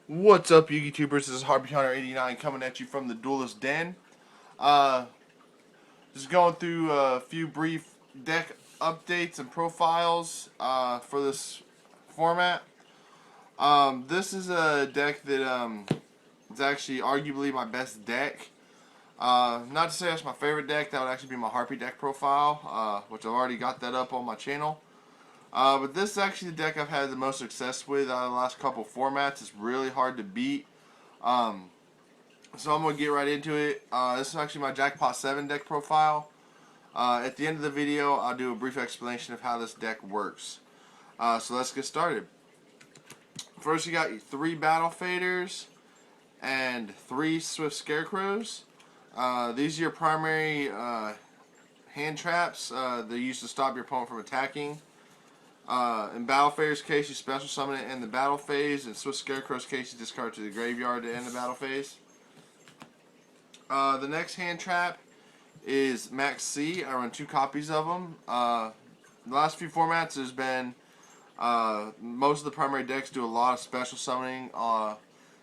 What's up, YouTubers? This is Harpy Hunter 89 coming at you from the Duelist Den. Uh, just going through a few brief deck updates and profiles for this format. This is a deck that is actually arguably my best deck. Not to say that's my favorite deck. That would actually be my Harpy deck profile, which I've already got that up on my channel. But this is actually the deck I've had the most success with out of the last couple formats. It's really hard to beat. So I'm going to get right into it. This is actually my Jackpot 7 deck profile. At the end of the video, I'll do a brief explanation of how this deck works. So let's get started. First, you got your 3 Battle Faders and 3 Swift Scarecrows. These are your primary hand traps. They're used to stop your opponent from attacking. In Battle Faders' case, you special summon it in the battle phase. In Swift Scarecrow's case, you discard to the graveyard to end the battle phase. The next hand trap is Maxi. I run 2 copies of them. The last few formats, there's been most of the primary decks do a lot of special summoning.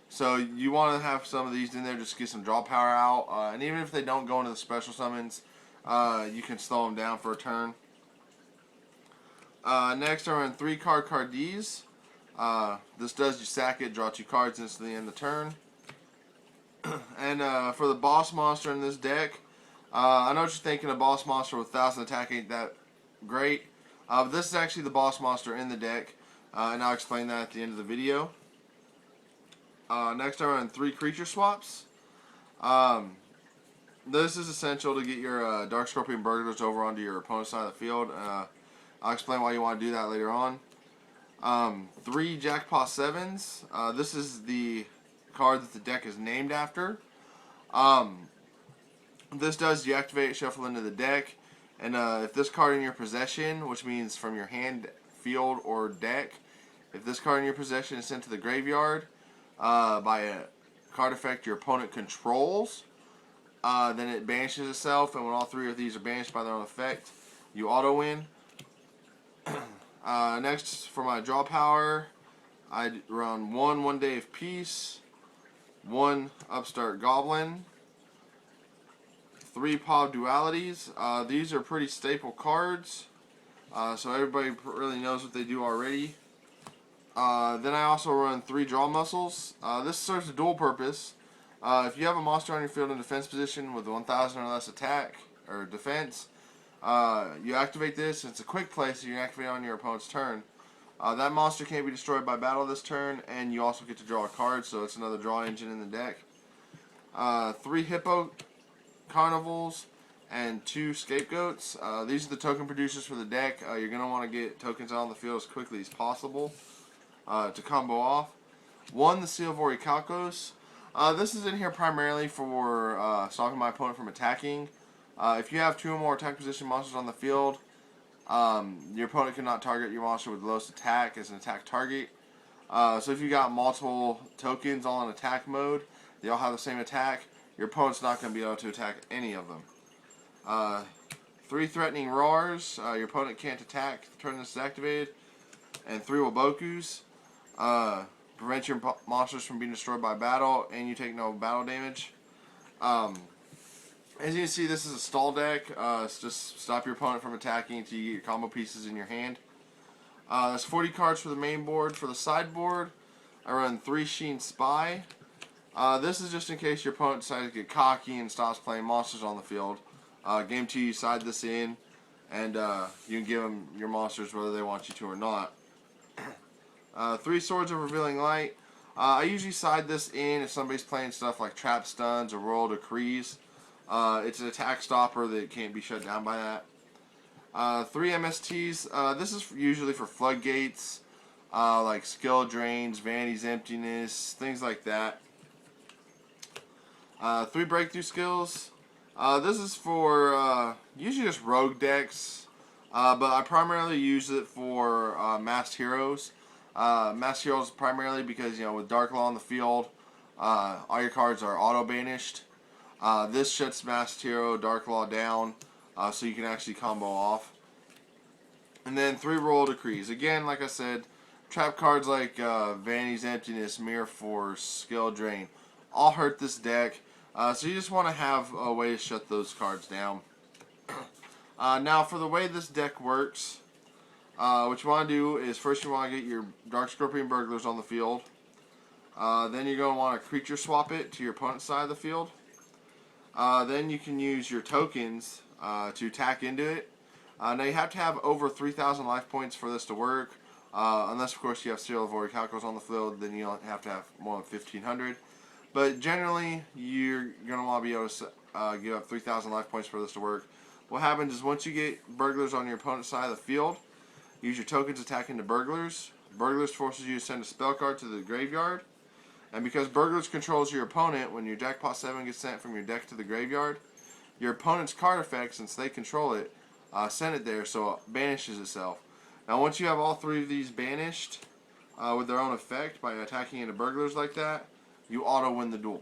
So you want to have some of these in there just to get some draw power out. And even if they don't go into the special summons, you can slow them down for a turn. Next, I run 3 card Cardies. This does you sack it, draw 2 cards instantly end the turn. And for the boss monster in this deck, I know what you're thinking, a boss monster with 1,000 attack ain't that great. But this is actually the boss monster in the deck, and I'll explain that at the end of the video. Next, I run 3 creature swaps. This is essential to get your Dark Scorpion Burglars over onto your opponent's side of the field. I'll explain why you want to do that later on. 3 Jackpot 7s. This is the card that the deck is named after. This does deactivate, shuffle into the deck, and if this card in your possession, which means from your hand, field, or deck, if this card in your possession is sent to the graveyard by a card effect your opponent controls, then it banishes itself, and when all 3 of these are banished by their own effect, you auto-win. Next, for my draw power, I run 1 Day of Peace, 1 Upstart Goblin, 3 Pod Dualities. These are pretty staple cards, so everybody really knows what they do already. Then I also run 3 Draw Muscles. This serves a dual purpose. If you have a monster on your field in defense position with 1,000 or less attack or defense, you activate this. It's a quick play, so you activate it on your opponent's turn. That monster can't be destroyed by battle this turn, and you also get to draw a card, so it's another draw engine in the deck. 3 Hippo Carnivals and 2 Scapegoats. These are the token producers for the deck. You're going to want to get tokens out on the field as quickly as possible to combo off. 1 the Seal of Orichalcos. This is in here primarily for stopping my opponent from attacking. If you have 2 or more attack position monsters on the field, your opponent cannot target your monster with the lowest attack as an attack target. So if you got multiple tokens all in attack mode, they all have the same attack, your opponent's not going to be able to attack any of them. 3 Threatening Roars. Your opponent can't attack the turn this is activated. And 3 Wabokus. Prevent your monsters from being destroyed by battle, and you take no battle damage. As you can see, this is a stall deck. It's just stop your opponent from attacking until you get your combo pieces in your hand. There's 40 cards for the main board. For the sideboard, I run 3 Sheen Spy. This is just in case your opponent decides to get cocky and stops playing monsters on the field. Game 2, you side this in, and you can give them your monsters whether they want you to or not. 3 Swords of Revealing Light. I usually side this in if somebody's playing stuff like Trap Stuns or Royal Decrees. It's an attack stopper that can't be shut down by that. 3 MSTs. This is usually for floodgates, like skill drains, Vanity's Emptiness, things like that. 3 breakthrough skills. This is for usually just rogue decks, but I primarily use it for masked heroes. Masked heroes primarily because with Dark Law on the field, all your cards are auto banished. This shuts Masked Hero, Dark Law down, so you can actually combo off. And then 3 Royal Decrees. Again, like I said, Trap cards like Vanity's Emptiness, Mirror Force, Skill Drain, all hurt this deck. So you just want to have a way to shut those cards down. Now for the way this deck works, what you want to do is first you want to get your Dark Scorpion Burglars on the field. Then you're going to want to creature swap it to your opponent's side of the field. Then you can use your tokens to attack into it. Now you have to have over 3,000 life points for this to work. Unless of course you have Seal of Orichalcos on the field, then you don't have to have more than 1,500. But generally you're going to want to be able to give up 3,000 life points for this to work. What happens is once you get Burglars on your opponent's side of the field, use your tokens attacking the Burglars. Burglars forces you to send a spell card to the graveyard. And because Burglars controls your opponent, when your Jackpot 7 gets sent from your deck to the graveyard, your opponent's card effect, since they control it, send it there so it banishes itself. Now once you have all three of these banished with their own effect by attacking into Burglars like that, you auto win the duel.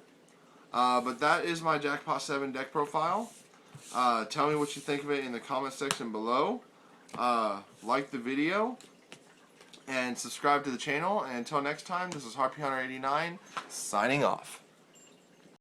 But that is my Jackpot 7 deck profile. Tell me what you think of it in the comment section below. Like the video and subscribe to the channel. And until next time, this is Harpy Hunter 89 signing off.